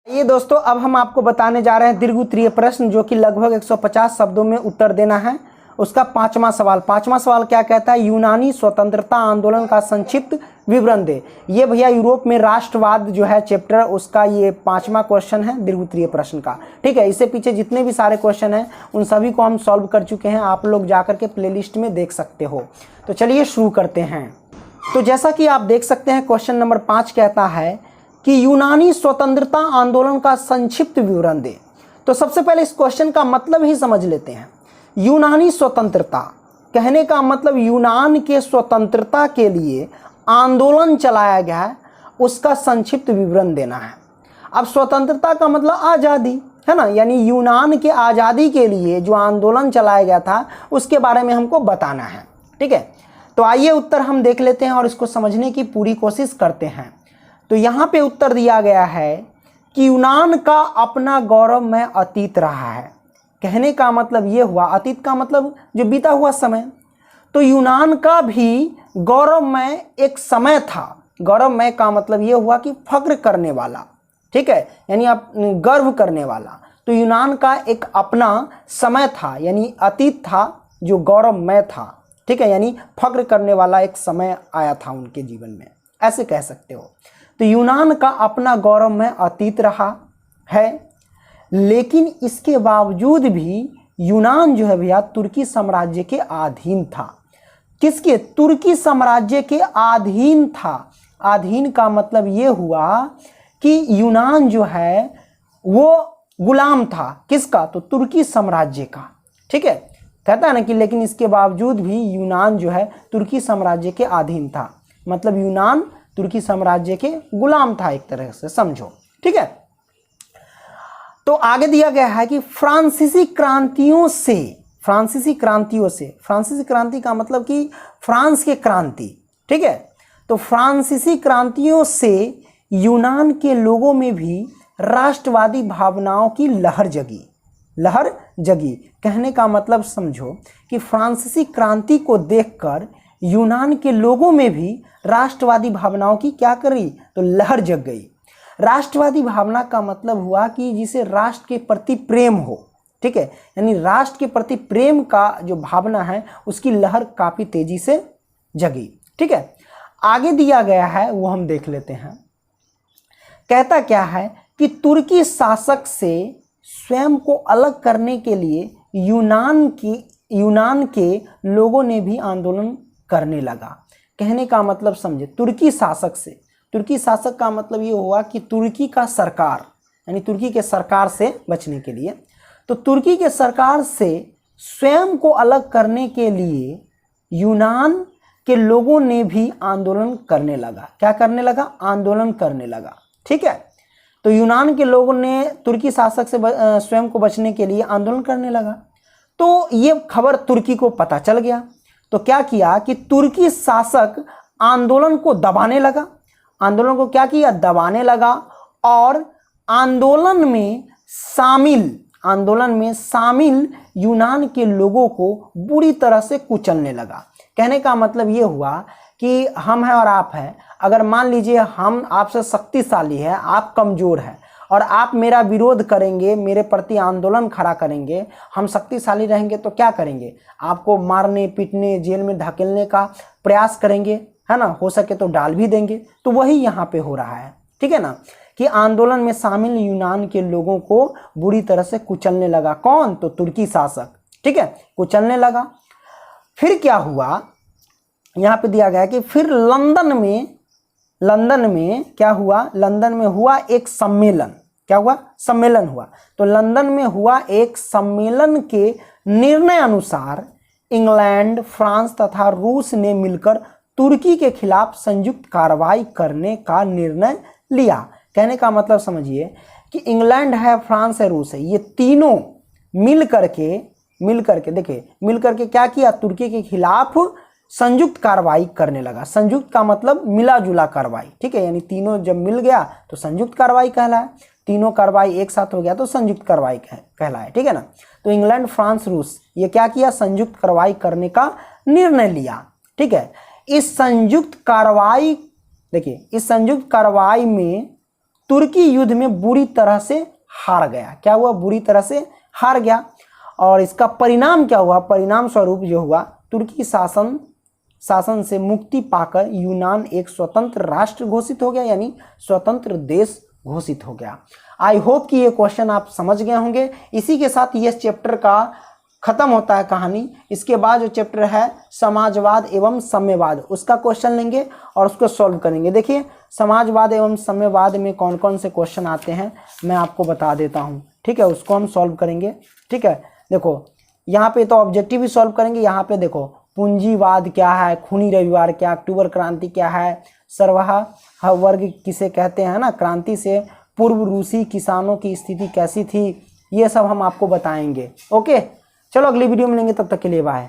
ये दोस्तों अब हम आपको बताने जा रहे हैं दीर्घ उत्तरीय प्रश्न जो कि लगभग 150 शब्दों में उत्तर देना है। उसका पांचवा सवाल क्या कहता है? यूनानी स्वतंत्रता आंदोलन का संक्षिप्त विवरण दे। ये भैया यूरोप में राष्ट्रवाद जो है चैप्टर उसका ये पांचवा क्वेश्चन है दीर्घ उत्तरीय प्रश्न का। ठीक है, इससे पीछे जितने भी सारे क्वेश्चन हैं उन सभी को हम सॉल्व कर चुके हैं, आप लोग जाकर के प्लेलिस्ट में देख सकते हो। तो चलिए शुरू करते हैं। तो जैसा कि आप देख सकते हैं क्वेश्चन नंबर 5 कहता है कि यूनानी स्वतंत्रता आंदोलन का संक्षिप्त विवरण दे। तो सबसे पहले इस क्वेश्चन का मतलब ही समझ लेते हैं। यूनानी स्वतंत्रता कहने का मतलब यूनान के स्वतंत्रता के लिए आंदोलन चलाया गया है, उसका संक्षिप्त विवरण देना है। अब स्वतंत्रता का मतलब आज़ादी है ना, यानी यूनान के आज़ादी के लिए जो आंदोलन चलाया गया था उसके बारे में हमको बताना है। ठीक है, तो आइए उत्तर हम देख लेते हैं और इसको समझने की पूरी कोशिश करते हैं। तो यहाँ पे उत्तर दिया गया है कि यूनान का अपना गौरवमय अतीत रहा है। कहने का मतलब ये हुआ, अतीत का मतलब जो बीता हुआ समय, तो यूनान का भी गौरवमय एक समय था। गौरवमय का मतलब ये हुआ कि फख्र करने वाला, ठीक है, यानी आप गर्व करने वाला। तो यूनान का एक अपना समय था, यानी अतीत था जो गौरवमय था। ठीक है, यानी फख्र करने वाला एक समय आया था उनके जीवन में, ऐसे कह सकते हो। तो यूनान का अपना गौरवमय अतीत रहा है, लेकिन इसके बावजूद भी यूनान जो है भैया तुर्की साम्राज्य के अधीन था। किसके? तुर्की साम्राज्य के अधीन था। अधीन का मतलब ये हुआ कि यूनान जो है वो गुलाम था। किसका? तो तुर्की साम्राज्य का। ठीक है, कहता है ना कि लेकिन इसके बावजूद भी यूनान जो है तुर्की साम्राज्य के अधीन था, मतलब यूनान तुर्की साम्राज्य के गुलाम था, एक तरह से समझो। ठीक है, तो आगे दिया गया है कि फ्रांसीसी क्रांतियों से, फ्रांसीसी क्रांति का मतलब कि फ्रांस के क्रांति। ठीक है, तो फ्रांसीसी क्रांतियों से यूनान के लोगों में भी राष्ट्रवादी भावनाओं की लहर जगी। कहने का मतलब समझो कि फ्रांसीसी क्रांति को देखकर यूनान के लोगों में भी राष्ट्रवादी भावनाओं की क्या करी? तो लहर जग गई। राष्ट्रवादी भावना का मतलब हुआ कि जिसे राष्ट्र के प्रति प्रेम हो। ठीक है, यानी राष्ट्र के प्रति प्रेम का जो भावना है उसकी लहर काफ़ी तेजी से जगी। ठीक है, आगे दिया गया है वो हम देख लेते हैं। कहता क्या है कि तुर्की शासक से स्वयं को अलग करने के लिए यूनान के लोगों ने भी आंदोलन करने लगा। कहने का मतलब समझे, तुर्की शासक से, तुर्की शासक का मतलब ये हुआ कि तुर्की का सरकार, यानी तुर्की के सरकार से बचने के लिए, तो तुर्की के सरकार से स्वयं को अलग करने के लिए यूनान के लोगों ने भी आंदोलन करने लगा। क्या करने लगा? आंदोलन करने लगा। ठीक है, तो यूनान के लोगों ने तुर्की शासक से स्वयं को बचने के लिए आंदोलन करने लगा। तो ये खबर तुर्की को पता चल गया, तो क्या किया कि तुर्की शासक आंदोलन को दबाने लगा। आंदोलन को क्या किया? दबाने लगा, और आंदोलन में शामिल यूनान के लोगों को बुरी तरह से कुचलने लगा। कहने का मतलब ये हुआ कि हम हैं और आप हैं, अगर मान लीजिए हम आपसे शक्तिशाली है, आप कमज़ोर हैं और आप मेरा विरोध करेंगे, मेरे प्रति आंदोलन खड़ा करेंगे, हम शक्तिशाली रहेंगे तो क्या करेंगे? आपको मारने पीटने जेल में धकेलने का प्रयास करेंगे, है ना, हो सके तो डाल भी देंगे। तो वही यहाँ पे हो रहा है। ठीक है ना, कि आंदोलन में शामिल यूनान के लोगों को बुरी तरह से कुचलने लगा। कौन? तो तुर्की शासक। ठीक है, कुचलने लगा। फिर क्या हुआ? यहाँ पे दिया गया कि फिर लंदन में क्या हुआ? लंदन में हुआ एक सम्मेलन। क्या हुआ? सम्मेलन हुआ। तो लंदन में हुआ एक सम्मेलन के निर्णय अनुसार इंग्लैंड, फ्रांस तथा रूस ने मिलकर तुर्की के खिलाफ संयुक्त कार्रवाई करने का निर्णय लिया। कहने का मतलब समझिए कि इंग्लैंड है, फ्रांस है, रूस है, ये तीनों मिल करके क्या किया? तुर्की के खिलाफ संयुक्त कार्रवाई करने लगा। संयुक्त का मतलब मिला जुला कार्रवाई। ठीक है, यानी तीनों जब मिल गया तो संयुक्त कार्रवाई कहलाए, तीनों कार्रवाई एक साथ हो गया तो संयुक्त कार्रवाई कहलाए। ठीक है ना, तो इंग्लैंड, फ्रांस, रूस ये क्या किया? संयुक्त कार्रवाई करने का निर्णय लिया। ठीक है, इस संयुक्त कार्रवाई, देखिए, इस संयुक्त कार्रवाई में तुर्की युद्ध में बुरी तरह से हार गया। क्या हुआ? बुरी तरह से हार गया। और इसका परिणाम क्या हुआ? परिणाम स्वरूप जो हुआ, तुर्की शासन से मुक्ति पाकर यूनान एक स्वतंत्र राष्ट्र घोषित हो गया, यानी स्वतंत्र देश घोषित हो गया। आई होप कि ये क्वेश्चन आप समझ गए होंगे। इसी के साथ ये चैप्टर का खत्म होता है कहानी। इसके बाद जो चैप्टर है समाजवाद एवं साम्यवाद, उसका क्वेश्चन लेंगे और उसको सॉल्व करेंगे। देखिए समाजवाद एवं साम्यवाद में कौन कौन से क्वेश्चन आते हैं मैं आपको बता देता हूँ, ठीक है, उसको हम सॉल्व करेंगे। ठीक है, देखो यहाँ पे तो ऑब्जेक्टिव भी सॉल्व करेंगे। यहाँ पे देखो पूंजीवाद क्या है, खूनी रविवार क्या, अक्टूबर क्रांति क्या है, सर्वहारा वर्ग किसे कहते हैं ना, क्रांति से पूर्व रूसी किसानों की स्थिति कैसी थी, ये सब हम आपको बताएंगे। ओके, चलो अगली वीडियो में मिलेंगे, तब तक के लिए बाय।